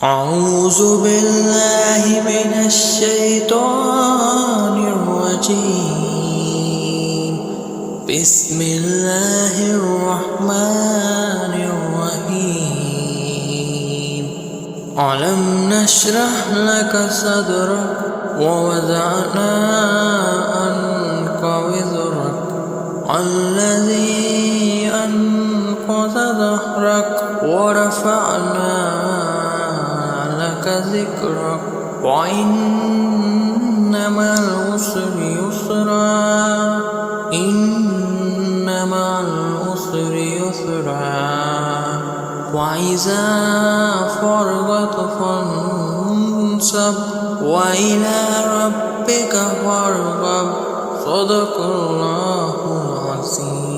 أعوذ بالله من الشيطان الرجيم. بسم الله الرحمن الرحيم. ألم نشرح لك صدرك ووضعنا عنك وزرك الذي أنقض ظهرك ورفعنا لك ذكرك وإن مع العسر يسرا وإذا فرغت فانصب وإلى ربك فارغب. صدق الله العظيم.